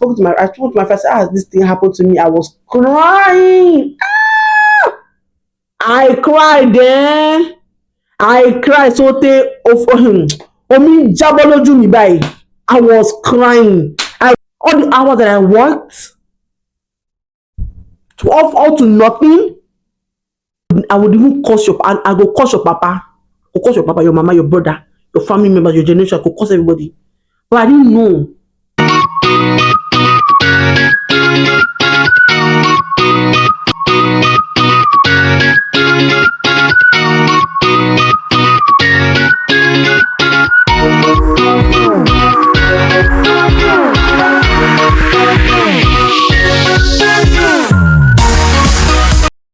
I spoke to my friend, as this thing happened to me, I was crying. I cried then. I cried so they of him. Omi jaboloju mi báyìí. I was crying. All the hours that I worked to off all to nothing. I would even curse your and I go curse your papa. Go curse your papa, your mama, your brother, your family members, your generation, I go curse everybody. But I didn't know.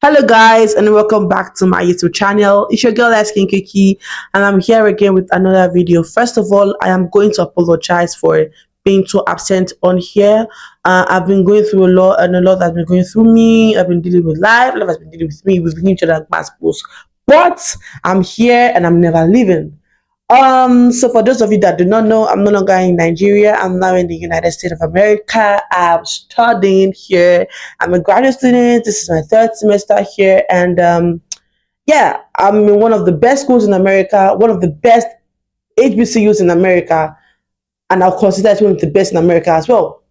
Hello guys and welcome back to my YouTube channel. It's your girl Asking Kiki and I'm here again with another video. First of all, I am going to apologize for being too absent on here. I've been going through a lot and a lot has been going through me. I've been dealing with life has been dealing with me. We've been each other at mass post. But I'm here and I'm never leaving. So for those of you that do not know, I'm no longer in Nigeria. I'm now in the United States of America. I'm studying here. I'm a graduate student. This is my third semester here, and yeah, I'm in one of the best schools in America, one of the best HBCUs in America, and I'll consider it one of the best in America as well.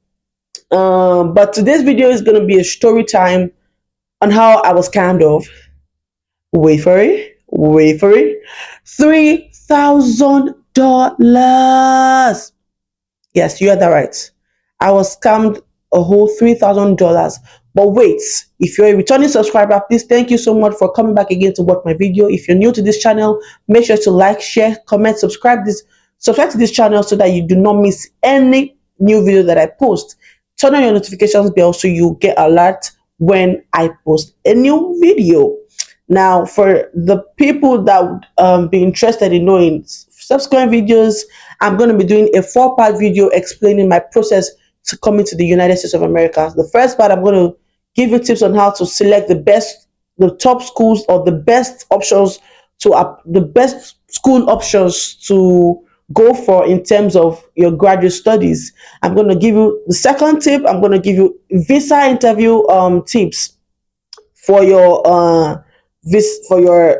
But today's video is going to be a story time on how I was scammed of. Wait for it. $3,000. Yes, you heard that right. I was scammed a whole $3,000. But wait, if you're a returning subscriber, please thank you so much for coming back again to watch my video. If you're new to this channel, make sure to like, share, comment, subscribe to this channel so that you do not miss any new video that I post. Turn on your notifications bell so you get alert when I post a new video. Now, for the people that would be interested in knowing subsequent videos, I'm going to be doing a 4-part video explaining my process to coming to the United States of America. The first part, I'm going to give you tips on how to select the top schools or the best options the best school options to go for in terms of your graduate studies. I'm going to give you the second tip. I'm going to give you visa interview tips for your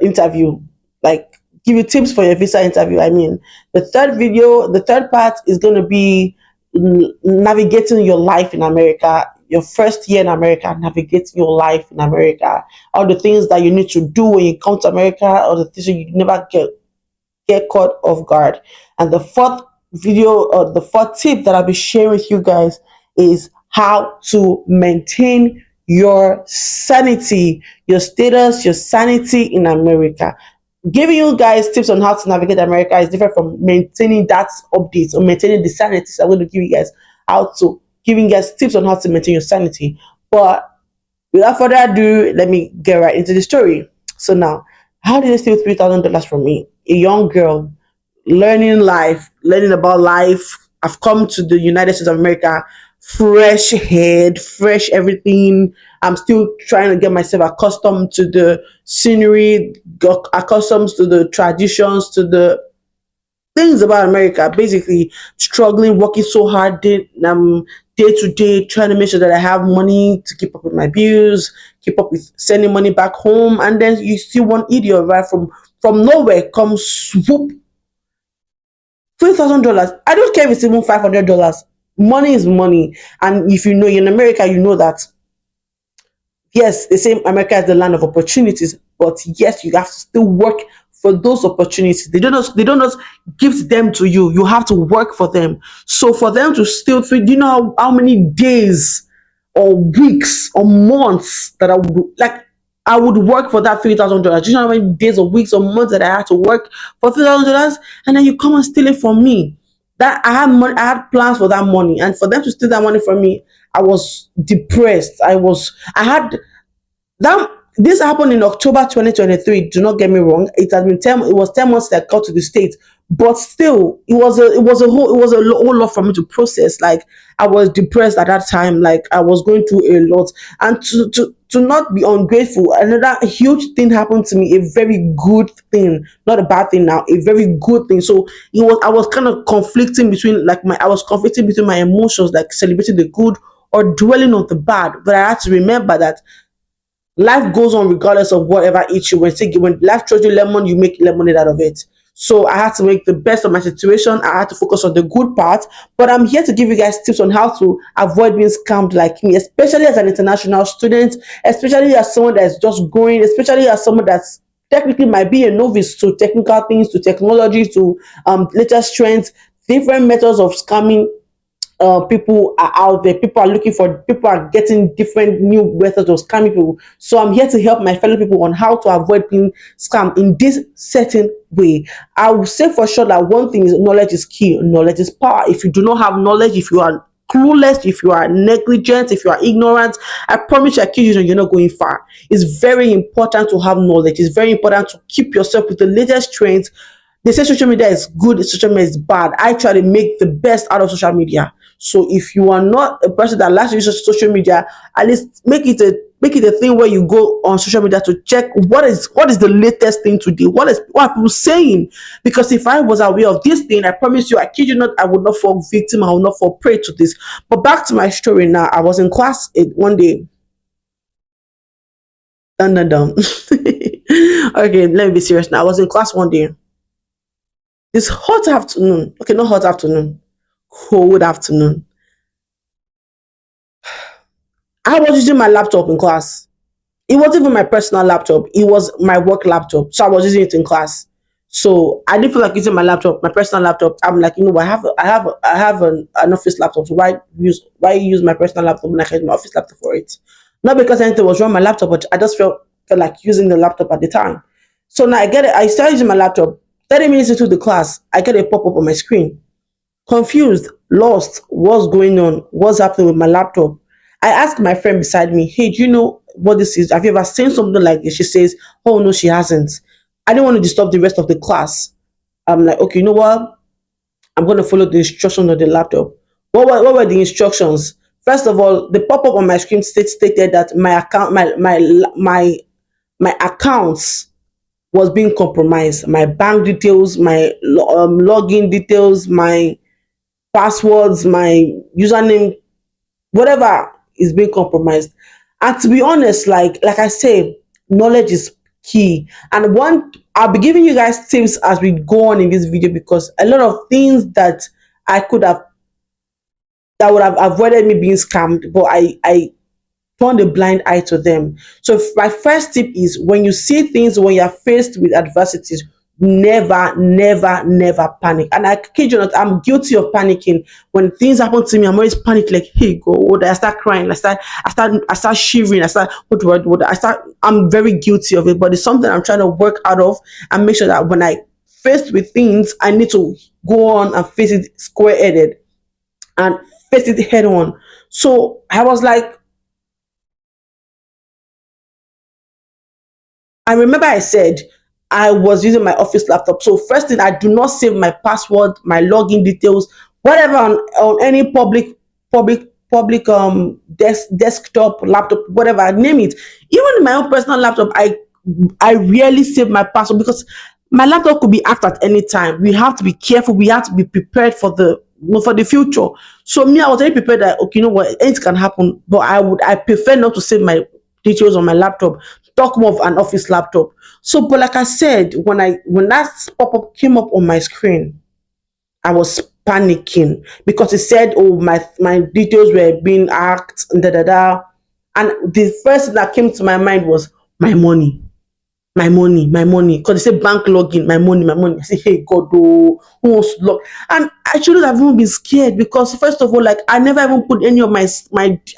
interview, like give you tips for your visa interview. I mean, the third part is going to be navigating your life in America, your first year in America, navigating your life in America, all the things that you need to do when you come to America, or the things you never get caught off guard. And the fourth tip that I'll be sharing with you guys is how to maintain your sanity, your status, your sanity in America. Giving you guys tips on how to navigate America is different from maintaining that updates or maintaining the sanity. So I'm going to give you guys tips on how to maintain your sanity. But without further ado, let me get right into the story. So now, how did they steal $3,000 from me? A young girl learning about life. I've come to the United States of America, fresh head, fresh everything. I'm still trying to get myself accustomed to the scenery, accustomed to the traditions, to the things about America. Basically, struggling, working so hard day to day, trying to make sure that I have money to keep up with my bills, keep up with sending money back home, and then you see one idiot right from nowhere come swoop $3,000. I don't care if it's even $500. Money is money, and if you know in America, you know that yes, they say America is the land of opportunities, but yes, you have to still work for those opportunities. They don't just give them to you. You have to work for them. So for them to steal, do you know how many days or weeks or months that I would work for that $3,000? Do you know how many days or weeks or months that I had to work for $3,000? And then you come and steal it from me. That I had money, I had plans for that money, and for them to steal that money from me, I was depressed. This happened in October 2023. Do not get me wrong. It was 10 months that I got to the States, But still, it was a whole lot for me to process. Like, I was depressed at that time, like I was going through a lot. And to not be ungrateful, another huge thing happened to me, a very good thing, not a bad thing now, a very good thing. So I was kind of conflicting between, like, my I was conflicting between my emotions, like celebrating the good or dwelling on the bad. But I had to remember that life goes on regardless of whatever eats you. When life throws you lemon, you make lemonade out of it. So I had to make the best of my situation. I had to focus on the good part. But I'm here to give you guys tips on how to avoid being scammed like me, especially as an international student, especially as someone that's just growing, especially as someone that's technically might be a novice to technical things, to technology, to latest trends, different methods of scamming. People are out there. People are getting different new methods of scamming people. So I'm here to help my fellow people on how to avoid being scammed in this certain way. I will say for sure that one thing is knowledge is key. Knowledge is power. If you do not have knowledge, if you are clueless, if you are negligent, if you are ignorant, I promise you, I kid you, you're not going far. It's very important to have knowledge. It's very important to keep yourself with the latest trends. They say social media is good, social media is bad. I try to make the best out of social media. So if you are not a person that likes to use social media, at least make it a thing where you go on social media to check what is the latest thing today. What are people saying? Because if I was aware of this thing, I promise you, I kid you not, I would not fall victim, I would not fall prey to this. But back to my story now. I was in class one day. Dun, dun, dun. Okay, let me be serious now. I was in class one day. This hot afternoon. Okay, not hot afternoon. Cold afternoon. I was using my laptop in class. It wasn't even my personal laptop. It was my work laptop. So I was using it in class. So I didn't feel like using my laptop, my personal laptop. I'm like, I have an office laptop. So why use my personal laptop when I had my office laptop for it? Not because anything was wrong with my laptop, but I just felt like using the laptop at the time. So now I get it. I started using my laptop. 30 minutes into the class, I get a pop up on my screen. Confused, lost, what's going on? What's happening with my laptop? I asked my friend beside me, hey, do you know what this is? Have you ever seen something like this? She says, oh, no, she hasn't. I didn't want to disturb the rest of the class. I'm like, okay, you know what? I'm going to follow the instructions on the laptop. What were the instructions? First of all, the pop up on my screen stated that my account, my accounts was being compromised. My bank details, my login details, my passwords, my username, whatever is being compromised. And to be honest, like I say, knowledge is key. And one, I'll be giving you guys tips as we go on in this video, because a lot of things I could have that would have avoided me being scammed, but I turn a blind eye to them. So my first tip is, when you see things, when you're faced with adversities, never, never, never panic. And I kid you not, I'm guilty of panicking. When things happen to me, I'm always panic, like, hey God, I start crying, I start shivering, I'm very guilty of it, but it's something I'm trying to work out of, and make sure that when I faced with things, I need to go on and face it square headed and face it head on. So I was like, I remember I said I was using my office laptop. So first thing, I do not save my password, my login details, whatever on any public desktop, laptop, whatever, name it. Even in my own personal laptop, I rarely save my password, because my laptop could be hacked at any time. We have to be careful. We have to be prepared for the future. So me, I was already prepared that, okay, you know what, anything can happen. But I prefer not to save my details on my laptop. Talk more of an office laptop. So, but like I said, when that pop up came up on my screen, I was panicking, because it said, oh, my details were being hacked, and da da da. And the first thing that came to my mind was my money, my money. Because they say bank login, my money, my money. I say, hey God, oh, who wants to log? And I shouldn't have even been scared, because first of all, like, I never even put any of my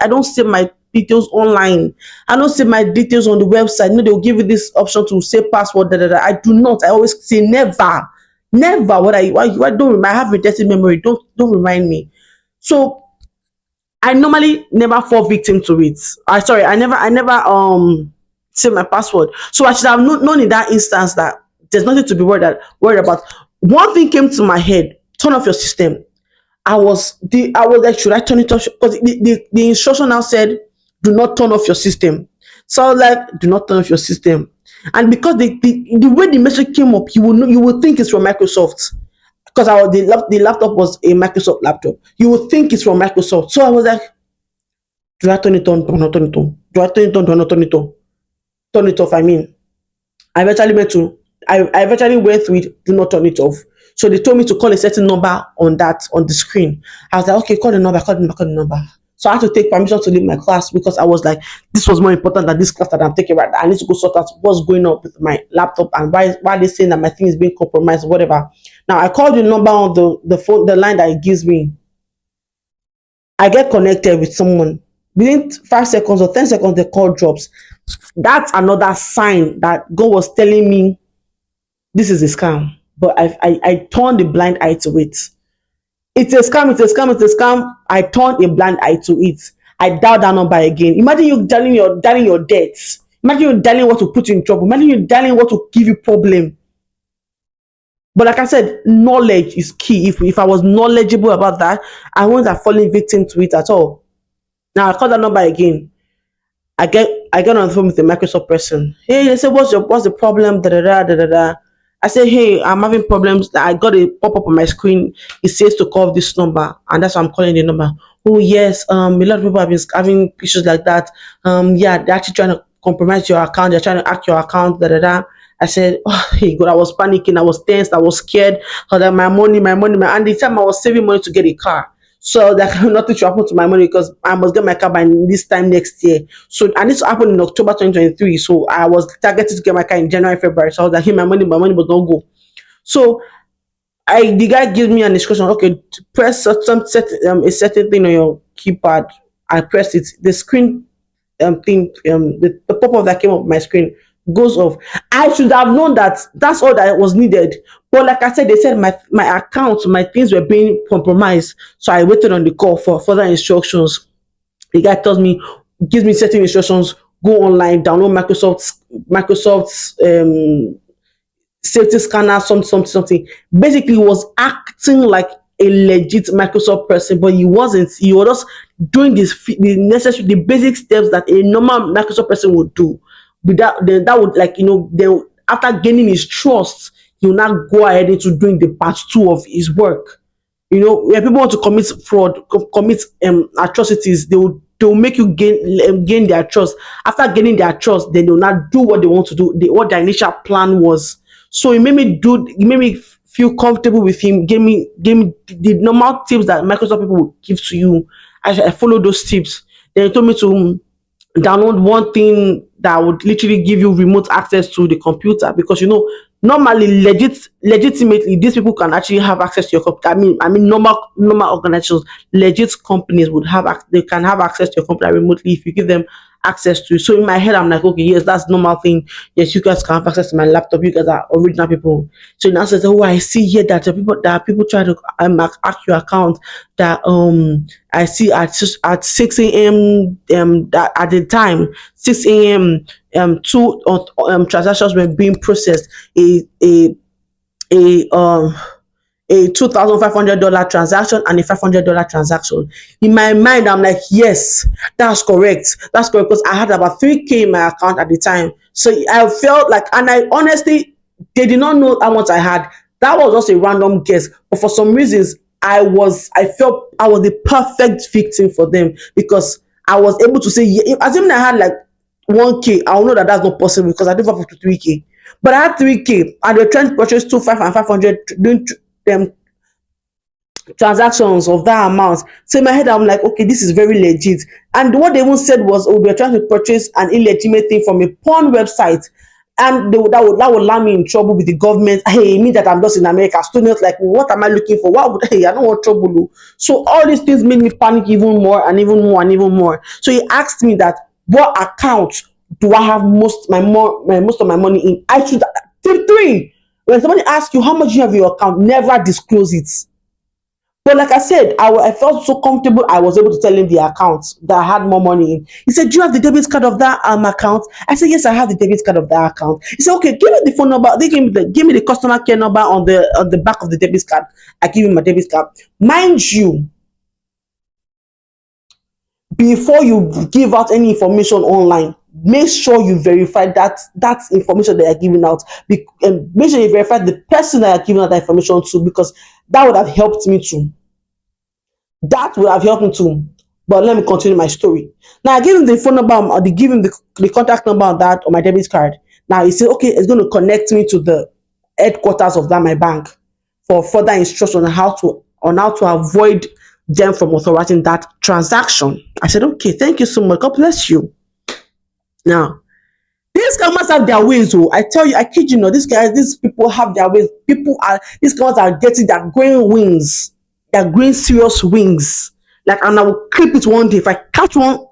I don't save my details online. I don't save my details on the website. No, they'll give you this option to save password. Da, da, da. I do not. I always say never, never. Why don't remind? I have retentive memory. Don't remind me. So I normally never fall victim to it. I never save my password. So I should have known in that instance that there's nothing to be worried about. One thing came to my head: turn off your system. I was like, should I turn it off? Because the instruction now said, do not turn off your system. So I was like, do not turn off your system. And because the way the message came up, you will know, you will think it's from Microsoft. Because the laptop was a Microsoft laptop. You would think it's from Microsoft. So I was like, do I turn it on? Do I not turn it on? Do I turn it on? Do I not turn it on? Turn it off, I mean. I eventually went to I eventually went through it, do not turn it off. So they told me to call a certain number on the screen. I was like, okay, call the number, call the number, call the number. So I had to take permission to leave my class because I was like, this was more important than this class that I'm taking right now. I need to go sort out what's going on with my laptop and why they saying that my thing is being compromised, whatever. Now I called the number on the phone, the line that it gives me. I get connected with someone. Within 5 seconds or 10 seconds, the call drops. That's another sign that God was telling me this is a scam. But I turned a blind eye to it. It's a scam, it's a scam, it's a scam. I turned a blind eye to it. I dialed that number again. Imagine you dialing your debts. Imagine you dialing what to put you in trouble. Imagine you dialing what to give you problem. But like I said, knowledge is key. If I was knowledgeable about that, I wouldn't have fallen victim to it at all. Now I call that number again. I get on the phone with the Microsoft person. Hey, they say, what's the problem? Da da da da da da. I say, hey, I'm having problems. I got a pop up on my screen. It says to call this number, and that's why I'm calling the number. Oh yes, a lot of people have been having issues like that. Yeah, they're actually trying to compromise your account. They're trying to hack your account. Da da da. I said, oh, hey God, I was panicking. I was tense. I was scared. That my money. And the time I was saving money to get a car. So that nothing should happen to my money because I must get my car by this time next year. So and this happened in October 2023. So I was targeted to get my car in January, February. So I was like, hey, my money must not go. So the guy gives me an instruction. Okay, to press a certain thing on your keypad. I pressed it. The screen thing the pop-up that came up on my screen goes off. I should have known that that's all that was needed. But like I said, they said my account, my things were being compromised. So I waited on the call for further instructions. The guy tells me, gives me certain instructions, go online, download Microsoft's safety scanner, something. Basically, he was acting like a legit Microsoft person, but he wasn't. He was just doing the basic steps that a normal Microsoft person would do. Without then that would then after gaining his trust, he will now go ahead into doing the part two of his work. When people want to commit fraud, commit atrocities, they will make you gain their trust. After gaining their trust, then they will not do what they want to do, what their initial plan was. So it made me feel comfortable with him. Gave me the normal tips that Microsoft people would give to you. I followed those tips. Then he told me to download one thing that would literally give you remote access to the computer, because normally legitimately these people can actually have access to your computer. I mean normal organizations, legit companies they can have access to your computer remotely if you give them access to it. So in my head I'm like, okay, yes, that's normal thing. Yes, you guys can have access to my laptop. You guys are original people. So now says, oh, I see here that people try to hack your account. That I see at 6 a.m. That at the time 6 a.m. Two transactions were being processed. A $2,500 transaction and a $500 transaction. In my mind, I'm like, yes, that's correct. That's correct, because I had about 3K in my account at the time. So I felt like, and I honestly, they did not know how much I had. That was just a random guess. But for some reasons, I felt I was the perfect victim for them, because I was able to say, yeah, assuming I had like 1K, I'll know that that's not possible because I don't have up to 3K. But I had 3K and they're trying to purchase 5 and 500 doing transactions of that amount. So in my head, I'm like, okay, this is very legit. And what they even said was, oh, they're trying to purchase an illegitimate thing from a porn website. And that would land me in trouble with the government. Hey, me that I'm just in America. Students like, what am I looking for? Hey, I don't want trouble. Oh. So all these things made me panic even more and even more and even more. So he asked me that, what account do I have most of my money in? I should tip three. When somebody asks you how much you have in your account, never disclose it. But like I said, I felt so comfortable. I was able to tell him the account that I had more money in. He said, "Do you have the debit card of that account?" I said, "Yes, I have the debit card of that account." He said, "Okay, give me the phone number." They give me the customer care number on the back of the debit card. I give him my debit card. Mind you, before you give out any information online, make sure you verify that information that you're giving out. And make sure you verify the person that you're giving out that information to, because that would have helped me too. That would have helped me too. But let me continue my story. Now I give him the phone number, or they give him the contact number on that on my debit card. Now he said, okay, it's going to connect me to the headquarters of that my bank for further instruction on how to avoid them from authorizing that transaction. I said, okay, thank you so much. God bless you. Now these scammers have their ways. Oh, I tell you, I kid you not. These people have their ways. These scammers are getting their growing wings. They're growing serious wings. Like, and I will clip it one day if I catch one.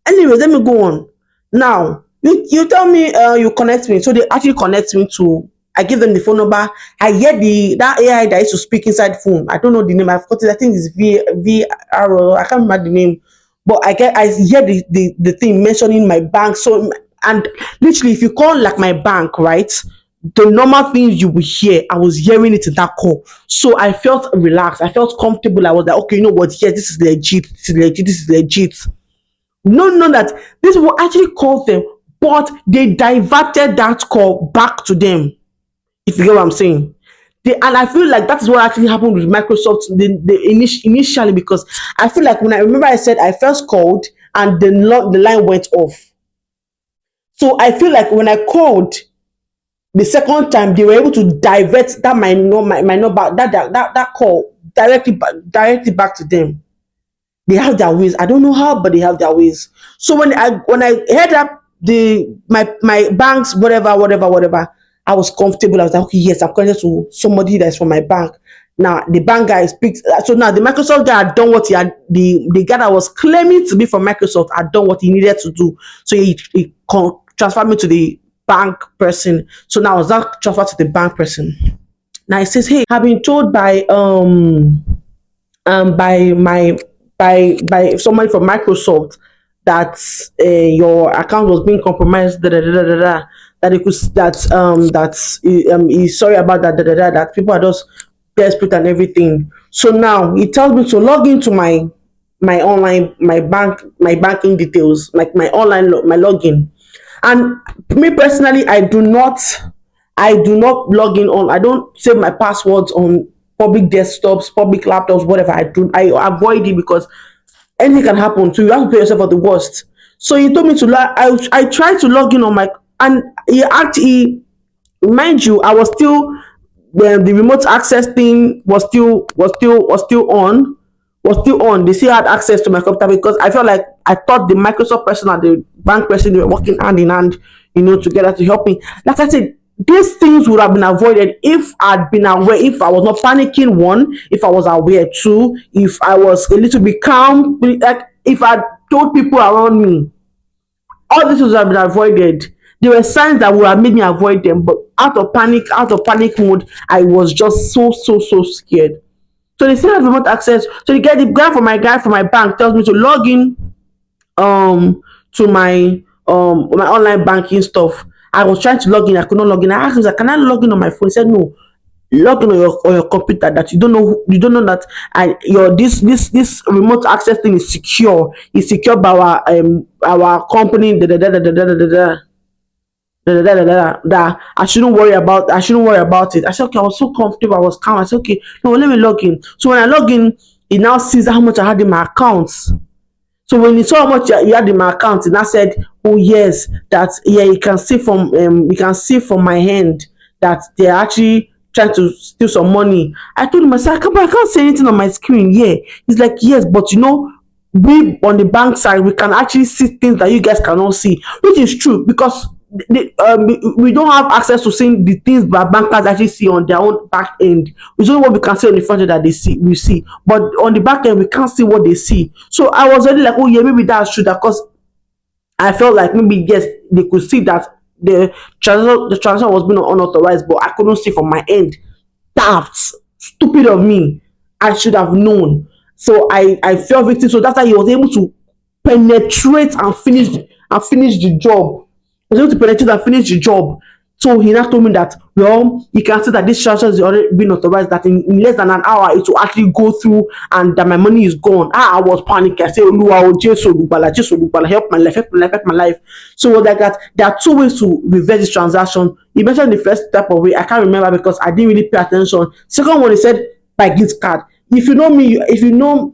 Anyway, let me go on. Now, you tell me you connect me. So they actually connect me to. I give them the phone number. I hear that AI that used to speak inside phone. I don't know the name. I've got it. I think it's VR. I can't remember the name. But I hear the thing mentioning my bank. So, and literally, if you call like my bank, right? The normal things you will hear, I was hearing it in that call. So I felt relaxed. I felt comfortable. I was like, okay, you know what? Yes, this is legit. This is legit. This is legit. No, that this will actually call them, but they diverted that call back to them. If you get what I'm saying. And I feel like that is what actually happened with Microsoft initially, because I feel like when I remember I said I first called and the line went off. So I feel like when I called the second time, they were able to divert that my number, that call directly back to them. They have their ways. I don't know how, but they have their ways. So when I heard up my banks, whatever, I was comfortable. I was like, okay, yes, I'm connected to somebody that's from my bank. Now the bank guy speaks. So now the Microsoft guy had done what he had. The guy that was claiming to be from Microsoft had done what he needed to do. So he transferred me to the bank person. So now I was not transferred to the bank person. Now it says, hey, I've been told by my by somebody from Microsoft that your account was being compromised. That it could he's sorry about that people are just desperate and everything. So now he tells me to log into my online my banking details, like my my login. And me personally, I do not log in on. I don't save my passwords on public desktops, public laptops, whatever. I avoid it because anything can happen. So you have to put yourself for the worst. So he told me to log. I tried to log in on my, and he actually, mind you, I was still, the remote access thing was still on. They still had access to my computer, because I felt like, I thought the Microsoft person and the bank person, they were working hand in hand, together to help me. Like I said, these things would have been avoided if I'd been aware, if I was not panicking, one, if I was aware, two, if I was a little bit calm, like if I told people around me. All this would have been avoided. There were signs that would have made me avoid them, but out of panic mode, I was just so scared. So they still have remote access. So the guy from my bank tells me to log in to my online banking stuff. I was trying to log in, I could not log in. I asked him, like, can I log in on my phone? He said no. Log in on your computer, that you don't know that your this remote access thing is secure. It's secured by our company. That I shouldn't worry about it. I said, okay, I was so comfortable, I was calm. I said, okay, no, let me log in. So when I log in, it now sees how much I had in my accounts. So when he saw how much you had in my account, he now said, "Oh yes, that yeah, you can see from my hand that they're actually trying to steal some money." I told him, I said, I can't see anything on my screen." Yeah, he's like, "Yes, but we on the bank side, we can actually see things that you guys cannot see," which is true, because we don't have access to seeing the things that bankers actually see on their own back end. It's only what we can see on the front end that we see, but on the back end we can't see what they see. So I was already like, oh yeah, maybe that's true, that, because I felt like maybe yes, they could see that the transaction was being unauthorized, but I couldn't see from my end. Daft, stupid of me. I should have known. So I fell victim. So that's why he was able to penetrate and finish the job. He was able to penetrate and finish the job. So he now told me that, well, you can see that this transaction has already been authorized, that in less than an hour it will actually go through and that my money is gone. I was panicking. I said, Oluwa, oh, Jesus Olubala, help my life, help my life, help my life. So it was like that. There are two ways to reverse this transaction. He mentioned the first type of way. I can't remember because I didn't really pay attention. Second one, he said by gift card. If you know me, if you know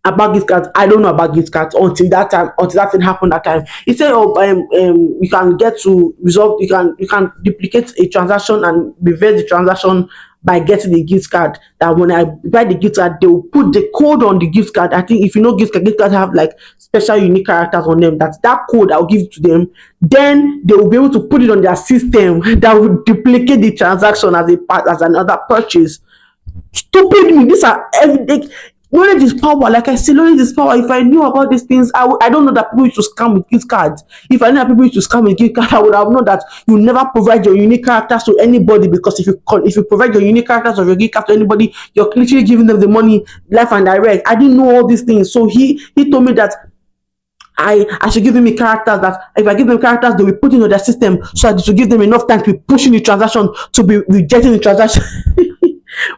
about gift cards, I don't know about gift cards until that time, until that thing happened that time. He said, oh, you can get to resolve, you can duplicate a transaction and reverse the transaction by getting the gift card. That when I buy the gift card, they will put the code on the gift card. I think if you know gift cards have like special unique characters on them. That's that code I'll give to them. Then they will be able to put it on their system that will duplicate the transaction as a part as another purchase. Stupid me. These are everything. Knowledge is power. Like I said, knowledge is power. If I knew about these things, I don't know that people used to scam with gift cards. If I knew that people used to scam with gift cards, I would have known that you never provide your unique characters to anybody, because if you provide your unique characters of your gift card to anybody, you're literally giving them the money life and direct. I didn't know all these things. So he told me that I should give them characters, that if I give them characters, they will put into their system, so that it will give them enough time to be pushing the transaction, to be rejecting the transaction.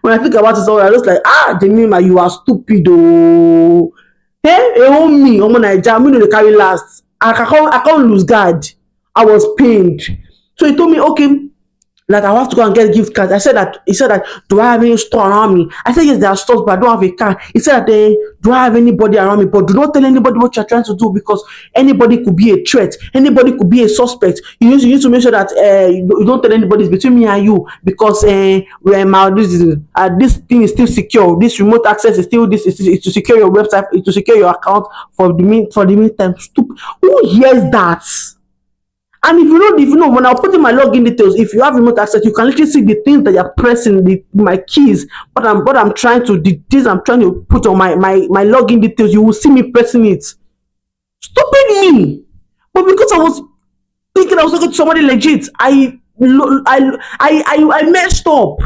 When I think about it, all I'm just like, Jemima, you are stupid. Oh, hey, own me, I'm gonna jam. Me no dey carry last. I can't lose guard. I was pained. So he told me, okay, like I have to go and get gift cards. I said that he said that, do I have any store around me? I said yes, there are stores, but I don't have a car. He said that, do I have anybody around me? But do not tell anybody what you're trying to do, because anybody could be a threat, anybody could be a suspect. You need to make sure that you don't tell anybody. It's between me and you, because this thing is still secure. This remote access is still is to secure your website, to secure your account for the meantime. Stupid. Who hears that? And if you know, when I put in my login details, if you have remote access, you can literally see the things that you're pressing, my keys. What I'm trying to, the things I'm trying to put on my login details, you will see me pressing it. Stupid me. But because I was thinking I was talking to somebody legit, I messed up.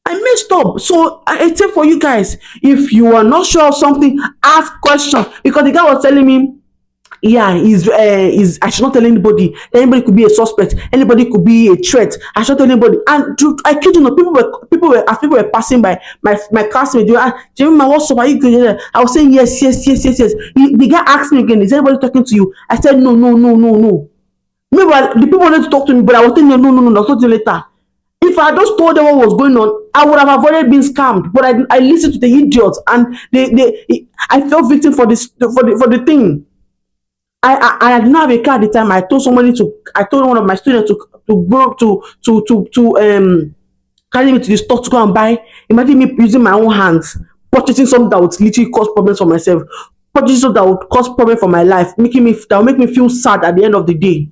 I messed up. So I tell for you guys, if you are not sure of something, ask questions. Because the guy was telling me, yeah, is I should not tell anybody. Anybody could be a suspect. Anybody could be a threat. I should not tell anybody. And I kid you not, as people were passing by, my classmates, they were, Jemima, what's up? Are you good? I was saying yes, yes, yes, yes, yes. The guy asked me again, is anybody talking to you? I said no, no, no, no, no. Meanwhile, the people wanted to talk to me, but I was saying no, no, no, no, I'll talk to you later. If I just told them what was going on, I would have avoided being scammed. But I listened to the idiots, and I fell victim for the thing. I did not have a car at the time. I told one of my students to go to carry me to the store to go and buy. Imagine me using my own hands, purchasing something that would literally cause problems for myself, purchasing something that would cause problem for my life, that will make me feel sad at the end of the day.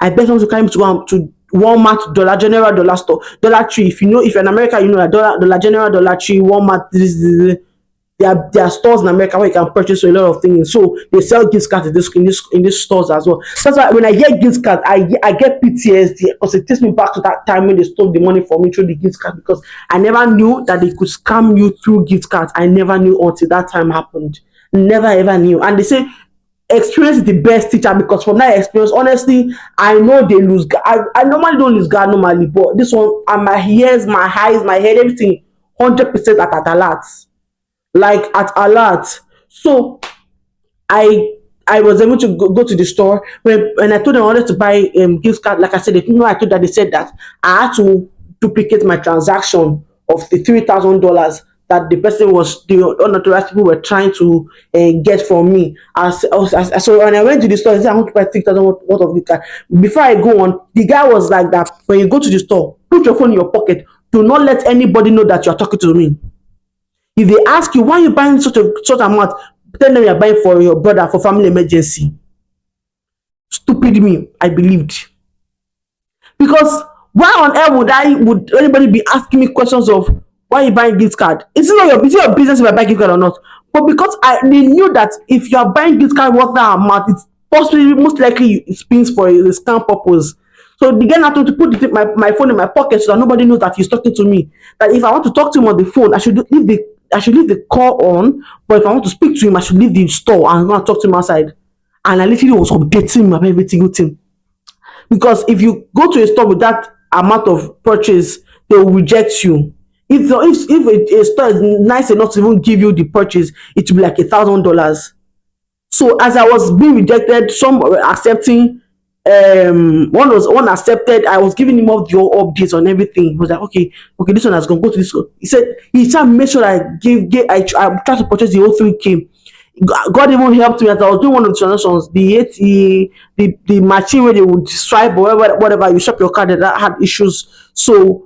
I bet someone to carry me to go to Walmart, Dollar General, Dollar Store, Dollar Tree. If you're in America, you know that Dollar General, Dollar Tree, Walmart, this. There are stores in America where you can purchase a lot of things. So they sell gift cards in these stores as well. That's why when I hear gift cards, I get PTSD, because it takes me back to that time when they stole the money from me through the gift card, because I never knew that they could scam you through gift cards. I never knew until that time happened. Never ever knew. And they say experience is the best teacher, because from that experience, honestly, I know they lose guard. I normally don't lose guard normally, but this one, and my ears, my eyes, my head, everything 100% at alert. Like at alert. So I was able to go to the store when I told them I wanted to buy gift card. Like I said, I told that they said that I had to duplicate my transaction of the $3,000 that the person the unauthorized people were trying to get from me. So when I went to the store, I said I want to buy 3,000 worth of gift card. Before I go on, the guy was like that. When you go to the store, put your phone in your pocket. Do not let anybody know that you are talking to me. If they ask you why you buying such amount, tell them you're buying for your brother for family emergency. Stupid me, I believed. Because why on earth would anybody be asking me questions of why you buying gift card? It's not your business if I buy gift card or not. But because they knew that if you are buying gift card worth that amount, it's possibly most likely it spins for a scam purpose. So the guy had to put my phone in my pocket so that nobody knows that he's talking to me. That if I want to talk to him on the phone, I should leave I should leave the call on, but if I want to speak to him, I should leave the store and go and talk to him outside. And I literally was updating him about every single thing. Because if you go to a store with that amount of purchase, they will reject you. If a store is nice enough to even give you the purchase, it will be like $1,000. So as I was being rejected, some were accepting. One accepted. I was giving him all the updates on everything. He was like, okay, okay, this one has gone. Go to this one. He said he tried to make sure I I tried to purchase the whole 3K. God even helped me as I was doing one of the transactions. The machine where they would swipe or whatever you shop your card that had issues. So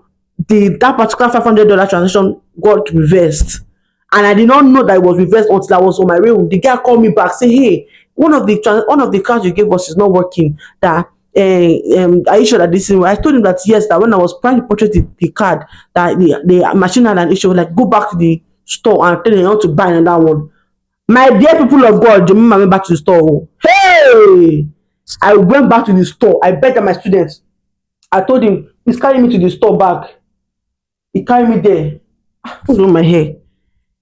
that particular $500 transaction got reversed, and I did not know that it was reversed until I was on my way home. The guy called me back, say, "Hey, one of the cards you gave us is not working. That are you sure that this is?" I told him that yes, that when I was trying to purchase the card, that the machine had an issue. Like, go back to the store and tell them you want to buy another one. My dear people of God, Jemima went back to the store. Oh. Hey! I went back to the store. I begged my students. I told him, please carry me to the store back. He carried me there. What's on my hair?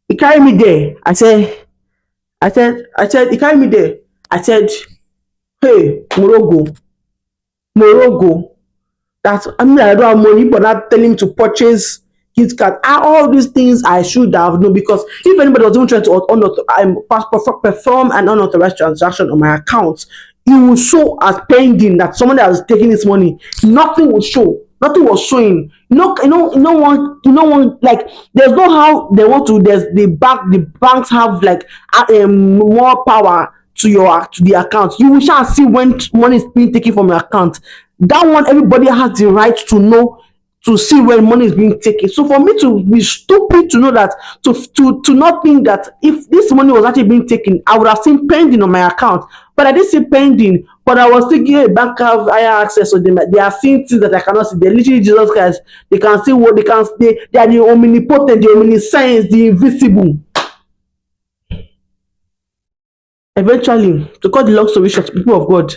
He carried me there. He carried me there. I said, hey, Morogo. I mean, I don't have money, but not telling me to purchase gift card. All these things I should have known, because if anybody was even trying to perform an unauthorized transaction on my account, it will show as pending that someone that was taking this money. Nothing will show. Nothing was showing. No one, like, there's no how they want to. There's the banks have like more power to the account. You will shall see when money is being taken from your account. That one, everybody has the right to know, to see when money is being taken. So for me to be stupid to know that, to not think that if this money was actually being taken, I would have seen pending on my account. But I didn't see pending. But I was thinking, hey, bank have higher access, so they are seeing things that I cannot see. They're literally Jesus Christ. They can see what they can. They are the omnipotent, the omniscience, the invisible. Eventually, to cut the long story short, people of God,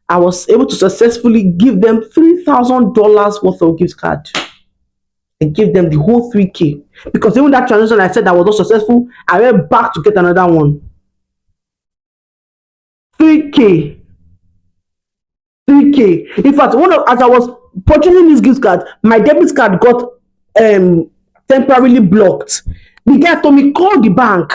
I was able to successfully give them $3,000 worth of gift card. I gave them the whole 3K, because even that transaction I said that was not successful, I went back to get another one. 3K, 3K. In fact, as I was purchasing this gift card, my debit card got temporarily blocked. The guy told me, call the bank.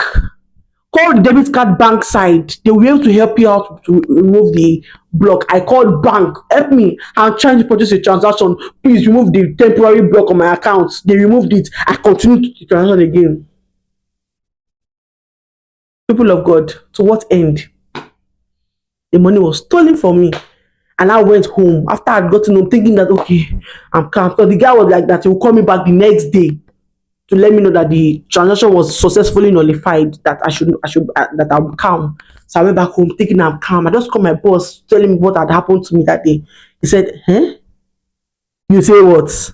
Call the debit card bank side. They will be able to help you out to remove the block. I called bank, help me. I'm trying to purchase a transaction. Please remove the temporary block on my account. They removed it. I continued the transaction again. People of God, to what end? The money was stolen from me. And I went home after I'd gotten home thinking that, okay, I'm calm. So the guy was like that. He will call me back the next day to let me know that the transaction was successfully nullified, that that I'm calm. So I went back home thinking I'm calm. I just called my boss telling me what had happened to me that day. He said, huh? You say what?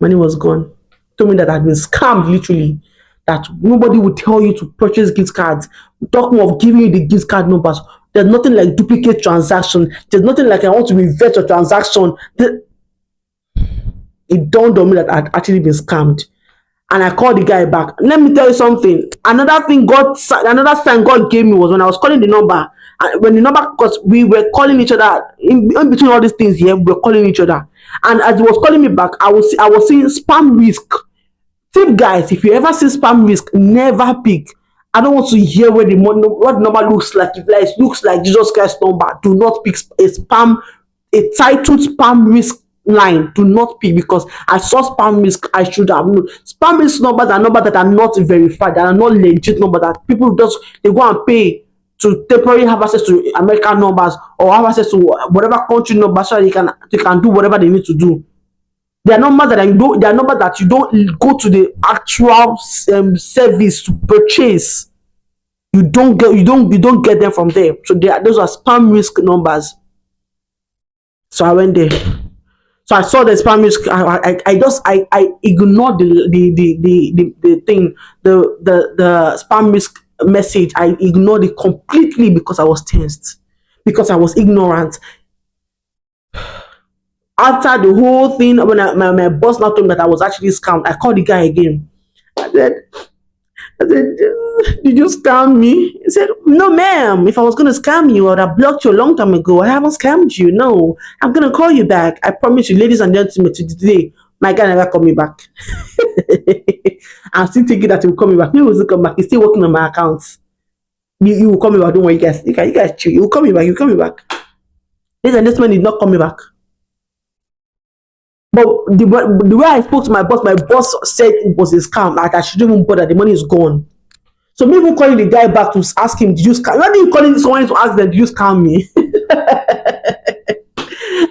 Money was gone. Told me that I'd been scammed, literally. That nobody would tell you to purchase gift cards. Talk more of giving you the gift card numbers. There's nothing like duplicate transaction. There's nothing like I want to reverse your transaction. It dawned on me that I'd actually been scammed. And I called the guy back. Let me tell you something. Another sign God gave me was when I was calling the number. And when the number, because we were calling each other in between all these things here, we were calling each other. And as he was calling me back, I was seeing spam risk. Tip guys, if you ever see spam risk, never pick. I don't want to hear what the number looks like. If it looks like Jesus Christ number, do not pick a titled spam risk line. Do not pick, because I saw spam risk. I should have known. Spam risk numbers are numbers that are not verified, that are not legit numbers, that people just they go and pay to temporarily have access to American numbers or have access to whatever country numbers, so they can do whatever they need to do. There are numbers that you don't go to the actual service to purchase. You don't get them from there. So those are spam risk numbers. So I went there. So I saw the spam risk. I ignored the thing, the spam risk message. I ignored it completely because I was tensed, because I was ignorant. After the whole thing, when my boss now told me that I was actually scammed, I called the guy again. I said, I said, did you scam me? He said, no, ma'am. If I was going to scam you, I would have blocked you a long time ago. I haven't scammed you. No, I'm going to call you back. I promise you, ladies and gentlemen, today, my guy never called me back. I'm still thinking that he will call me back. He will still come back. He's still working on my accounts. You will call me back. Don't worry, guys. You guys chill. You will call me back. You will call me back. Ladies and gentlemen did not call me back. But the way I spoke to my boss said it was a scam. Like I shouldn't even bother. The money is gone. So me even calling the guy back to ask him, did you scam? Why did you calling someone to ask them, did you scam me?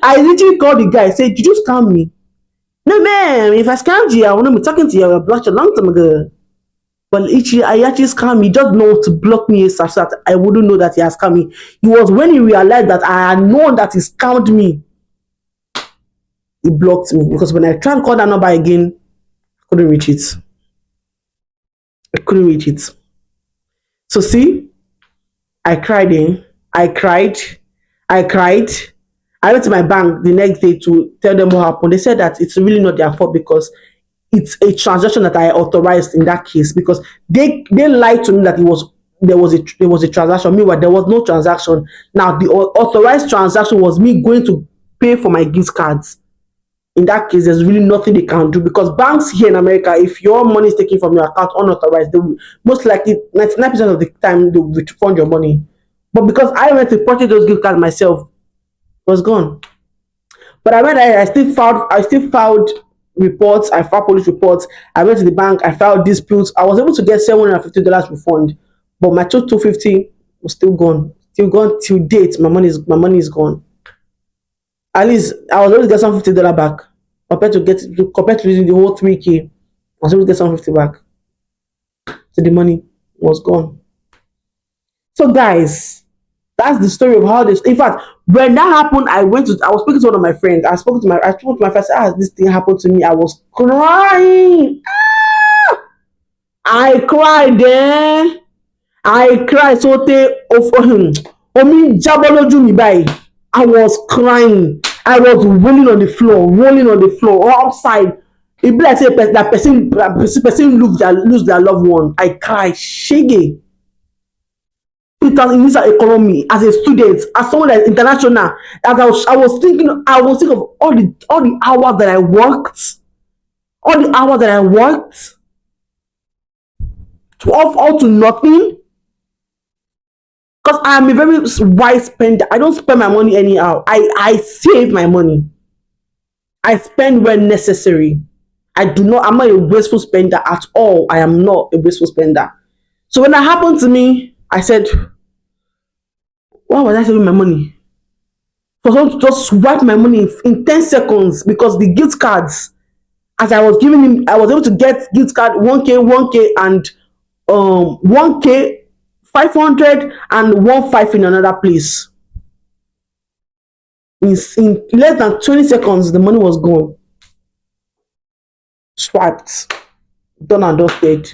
I literally called the guy, said, did you scam me? No, man. If I scammed you, I wouldn't be talking to you. I would have blocked you a long time ago. But I actually scammed me. He just know to block me such that I wouldn't know that he has scammed me. It was when he realized that I had known that he scammed me, he blocked me. Because when I tried to call that number again, I couldn't reach it. I couldn't reach it. So see, I cried in. I cried. I cried. I went to my bank the next day to tell them what happened. They said that it's really not their fault because it's a transaction that I authorized in that case, because they lied to me that there was a transaction. Meanwhile, there was no transaction. Now the authorized transaction was me going to pay for my gift cards. In that case, there's really nothing they can do, because banks here in America, if your money is taken from your account unauthorized, they will, most likely 99% of the time they will refund your money. But because I went to purchase those gift cards myself, it was gone. But I went there, I still filed reports, I filed police reports, I went to the bank, I filed disputes. I was able to get $750 refund, but my 250 was still gone. Still gone till date. My money is gone. At least I was able to get some $50 back compared to losing the whole 3K. I was able to get some 50 back. So the money was gone. So guys, that's the story of how this. In fact, when that happened, I was speaking to one of my friends. I spoke to my friend. Said, this thing happened to me. I was crying. I cried there. I cried so they omi jaboloju mi báyìí. I was crying. I was rolling on the floor, outside. It be like say that person lose their loved one. I cried, shege. In this economy, as a student, as someone that is international, as I was thinking of all the hours that I worked, to all to nothing. Because I am a very wise spender. I don't spend my money anyhow. I save my money. I spend when necessary. I'm not a wasteful spender at all. I am not a wasteful spender. So when that happened to me, I said, why was I saving my money? For someone to just swipe my money in 10 seconds, because the gift cards, as I was giving him, I was able to get gift card 1K, and 1K, 500, and 1.5 in another place. In less than 20 seconds, the money was gone. Swiped. Done and dusted.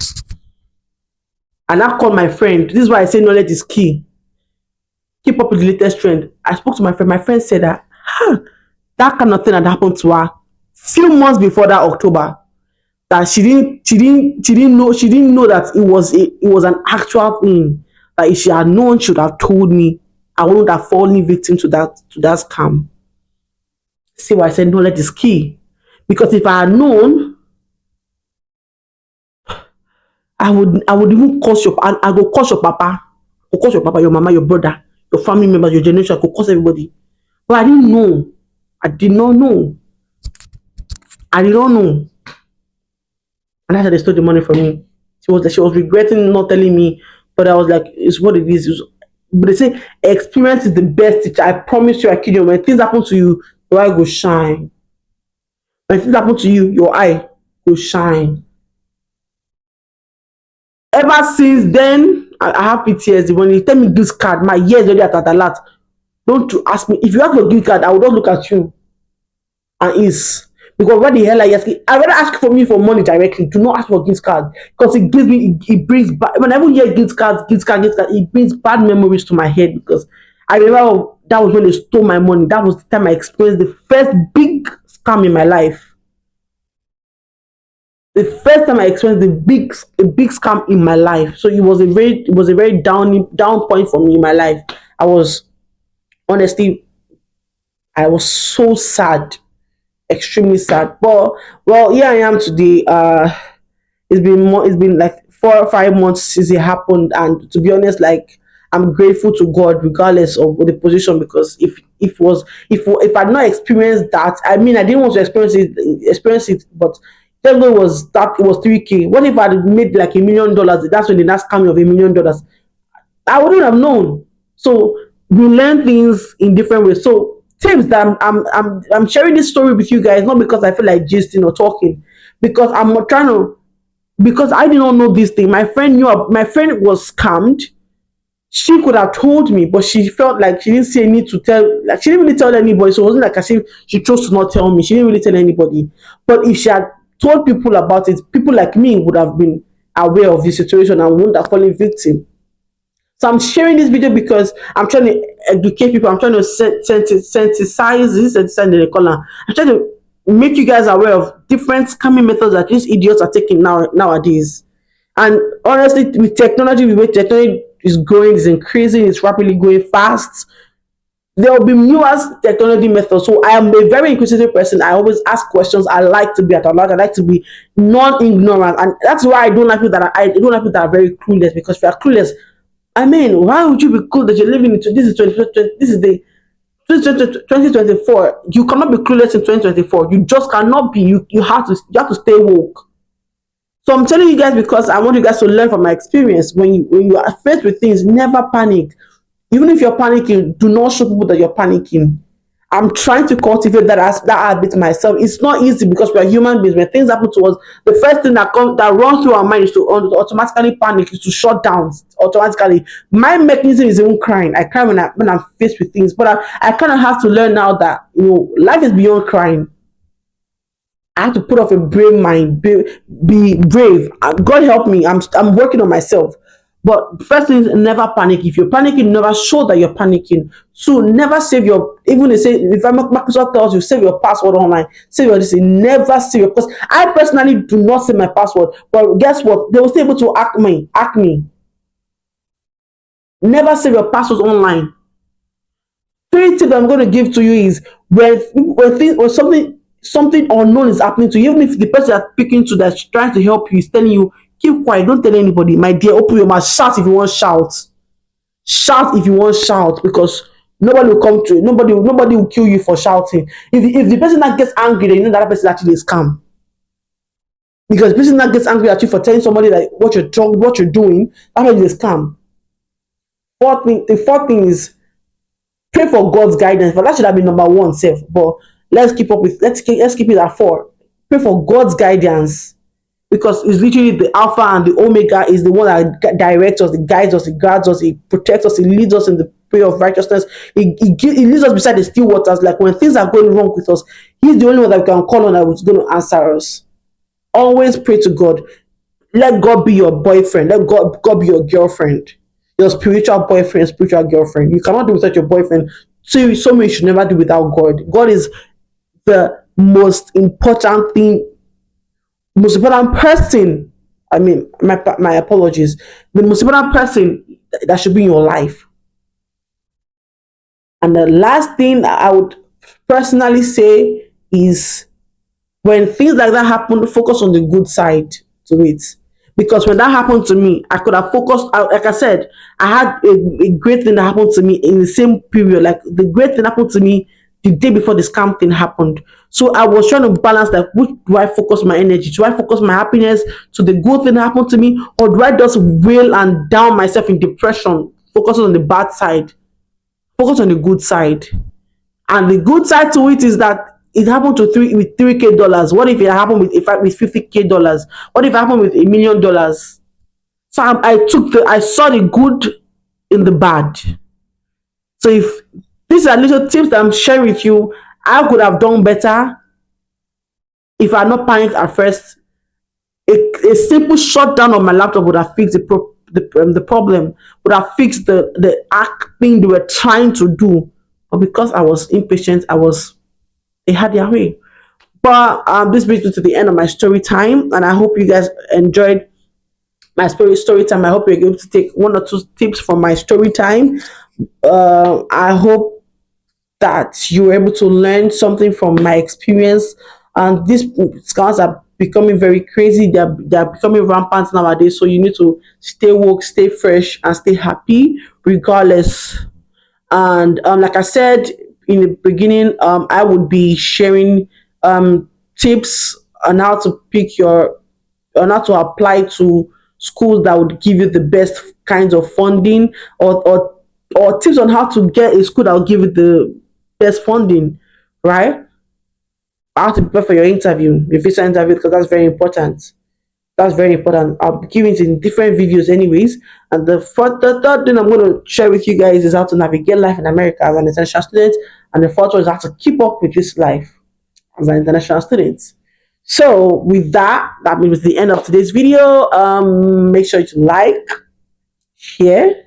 And I called my friend. This is why I say knowledge is key. Keep up with the latest trend. I spoke to my friend. My friend said that that kind of thing had happened to her few months before that October. That she didn't know that it was an actual thing. That if she had known, she would have told me. I wouldn't have fallen victim to that scam. See why I said knowledge is key. Because if I had known, I would even curse I go curse your papa. I go curse your papa, your mama, your brother, your family members, your generation. I could curse everybody. But I didn't know. I did not know. I did not know. And that's how they stole the money from me. She was regretting not telling me, but I was like, it's what it is. But they say experience is the best teacher. I promise you, I kid you. When things happen to you, your eye will shine. When things happen to you, your eye will shine. Ever since then, I have PTSD. When you tell me this card, my ears already at a lot. Don't you ask me. If you ask for gift card, I will not look at you. And it's because what the hell are you asking? I rather ask for me for money directly. Do not ask for gift card, because it gives me it brings bad. Whenever you hear gift cards, it brings bad memories to my head, because I remember That was when they stole my money. That was the time I experienced the first big scam in my life. The first time I experienced a big scam in my life. So it was a very down point for me in my life. I was honestly I was so sad, extremely sad. But well, here I am today. It's been like 4 or 5 months since it happened, and to be honest, like, I'm grateful to God regardless of the position, because if I'd not experienced that, I mean, I didn't want to experience it, but thank God it was 3K. What if I'd made like $1 million? That's when the last coming of $1 million, I wouldn't have known. So we learn things in different ways. So tips that I'm sharing this story with you guys, not because I feel like gisting or talking, because I'm trying to, because I did not know this thing. My friend was scammed. She could have told me, but she felt like she didn't see a need to tell. Like, she didn't really tell anybody. So it wasn't like as if she chose to not tell me. She didn't really tell anybody. But if she had told people about it, people like me would have been aware of the situation and wouldn't have fallen victim. So I'm sharing this video because I'm trying to educate people. I'm trying to sensitize this and send the color. I'm trying to make you guys aware of different scamming methods that these idiots are taking nowadays. And honestly, with technology, the way technology is growing, is increasing, it's rapidly going fast. There will be newer technology methods. So I am a very inquisitive person. I always ask questions. I like to be at alert. I like to be non-ignorant, and that's why I don't like people that I don't like people that are very clueless. Because if you are clueless, I mean, why would you be cool that you're living into this is 2020, this is the 2024. You cannot be clueless in 2024. You just cannot be. You have to stay woke. So I'm telling you guys because I want you guys to learn from my experience. When you are faced with things, never panic. Even if you're panicking, do not show people that you're panicking. I'm trying to cultivate that habit myself. It's not easy because we are human beings. When things happen to us, the first thing that runs through our mind is to automatically panic, is to shut down automatically. My mechanism is even crying. I cry when I'm faced with things, but I kind of have to learn now that life is beyond crying. I have to put off a brave mind, be brave. God help me. I'm working on myself. But first thing is, never panic. If you're panicking, never show that you're panicking. So never save your, even they say, if Microsoft tells you save your password online, save your this, never save your, because I personally do not save my password. But guess what? They will still able to hack me. Never save your passwords online. Three tips I'm going to give to you is, when something unknown is happening to you, even if the person you're speaking to that's trying to help you is telling you, keep quiet, don't tell anybody. My dear, open your mouth, shout if you want shout. Shout if you want shout, because nobody will kill you for shouting. If the person that gets angry, then you know that person actually is calm. Because the person that gets angry at you for telling somebody that what you're doing, that person is calm. The fourth thing is, pray for God's guidance. But that should have been number one, self. But let's keep it at four. Pray for God's guidance, because it's literally the Alpha and the Omega, is the one that directs us, it guides us, it guards us, it protects us, it leads us in the way of righteousness. It leads us beside the still waters. Like when things are going wrong with us, He's the only one that we can call on that is going to answer us. Always pray to God. Let God be your boyfriend. Let God be your girlfriend. Your spiritual boyfriend, spiritual girlfriend. You cannot do without your boyfriend. So you should never do without God. God is the most important person. I mean, my apologies. The most important person that should be in your life. And the last thing I would personally say is, when things like that happen, focus on the good side to it. Because when that happened to me, I could have focused. Like I said, I had a great thing that happened to me in the same period. Like, the great thing happened to me the day before the scam thing happened. So I was trying to balance, like, which do I focus my energy? Do I focus my happiness to the good thing that happened to me, or do I just wail and down myself in depression, focusing on the bad side? Focus on the good side. And the good side to it is that it happened to 3K dollars. What if it happened with $50K? What if it happened with $1 million? So I saw the good in the bad. So if these are little tips that I'm sharing with you, I could have done better if I had not panicked at first. A simple shutdown of my laptop would have fixed the problem, would have fixed the hack thing they were trying to do. but because I was impatient, they had their way. But this brings me to the end of my story time, and I hope you guys enjoyed my story time. I hope you're able to take one or two tips from my story time. I hope that you were able to learn something from my experience. And these scams are becoming very crazy. They're becoming rampant nowadays. So you need to stay woke, stay fresh, and stay happy regardless. And like I said in the beginning, I would be sharing tips on how to pick your on how to apply to schools that would give you the best kinds of funding, or tips on how to get a school that will give you the best funding, right? How to prepare for your interview, your visa interview, because that's very important. That's very important. I'll be giving it in different videos, anyways. And the third thing I'm going to share with you guys is how to navigate life in America as an international student. And the fourth one is how to keep up with this life as an international student. So, with that, that means the end of today's video. Make sure to like, share,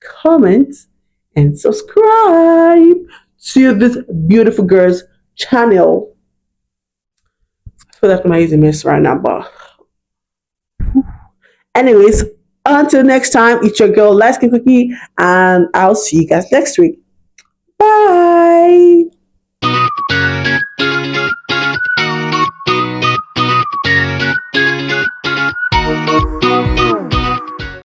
comment, and subscribe to this beautiful girl's channel. I feel like I'm using mess right now, but anyways, until next time, it's your girl, Light Skin Cookie, and I'll see you guys next week. Bye.